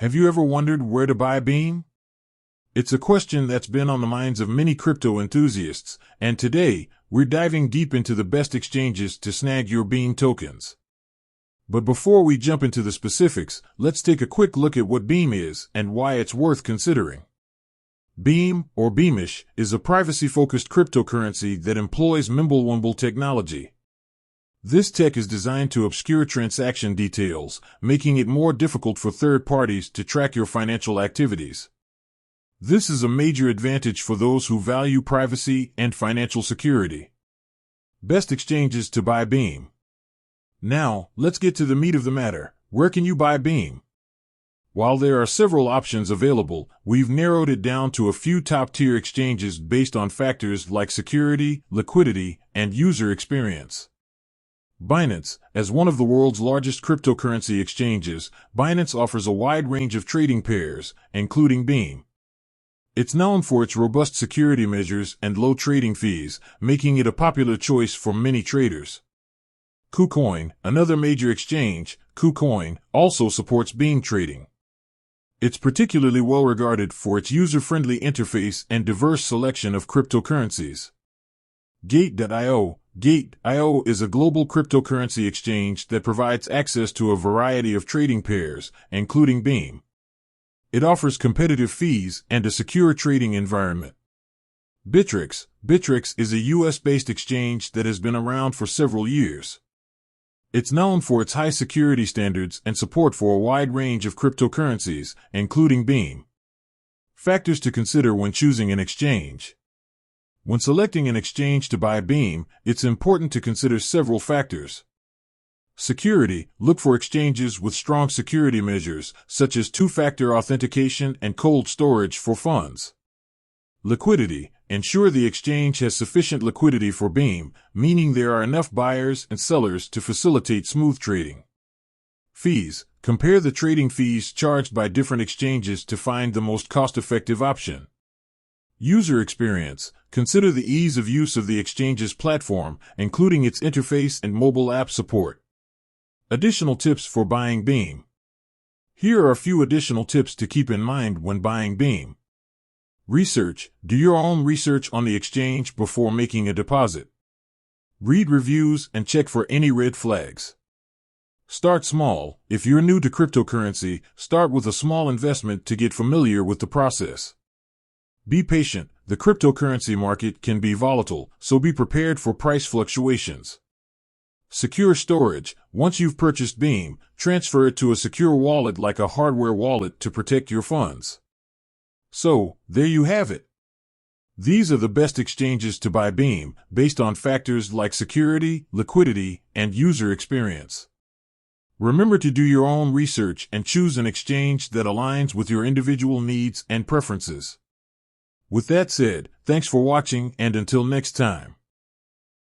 Have you ever wondered where to buy Beam? It's a question that's been on the minds of many crypto enthusiasts, and today, we're diving deep into the best exchanges to snag your Beam tokens. But before we jump into the specifics, let's take a quick look at what Beam is and why it's worth considering. Beam, or Beamish, is a privacy-focused cryptocurrency that employs Mimblewimble technology. This tech is designed to obscure transaction details, making it more difficult for third parties to track your financial activities. This is a major advantage for those who value privacy and financial security. Best exchanges to buy Beam. Now, let's get to the meat of the matter. Where can you buy Beam? While there are several options available, we've narrowed it down to a few top-tier exchanges based on factors like security, liquidity, and user experience. Binance, as one of the world's largest cryptocurrency exchanges, Binance offers a wide range of trading pairs, including Beam. It's known for its robust security measures and low trading fees, making it a popular choice for many traders. KuCoin, another major exchange, KuCoin, also supports Beam trading. It's particularly well regarded for its user-friendly interface and diverse selection of cryptocurrencies. Gate.io. Gate.io is a global cryptocurrency exchange that provides access to a variety of trading pairs, including Beam. It offers competitive fees and a secure trading environment. Bittrex. Bittrex is a US-based exchange that has been around for several years. It's known for its high security standards and support for a wide range of cryptocurrencies, including Beam. Factors to consider when choosing an exchange. When selecting an exchange to buy Beam, it's important to consider several factors. Security. Look for exchanges with strong security measures, such as two-factor authentication and cold storage for funds. Liquidity. Ensure the exchange has sufficient liquidity for Beam, meaning there are enough buyers and sellers to facilitate smooth trading. Fees. Compare the trading fees charged by different exchanges to find the most cost-effective option. User experience. Consider the ease of use of the exchange's platform, including its interface and mobile app support. Additional tips for buying Beam. Here are a few additional tips to keep in mind when buying Beam. Research. Do your own research on the exchange before making a deposit. Read reviews and check for any red flags. Start small. If you're new to cryptocurrency, start with a small investment to get familiar with the process. Be patient. The cryptocurrency market can be volatile, so be prepared for price fluctuations. Secure storage. Once you've purchased Beam, transfer it to a secure wallet like a hardware wallet to protect your funds. So, there you have it. These are the best exchanges to buy Beam, based on factors like security, liquidity, and user experience. Remember to do your own research and choose an exchange that aligns with your individual needs and preferences. With that said, thanks for watching, and until next time.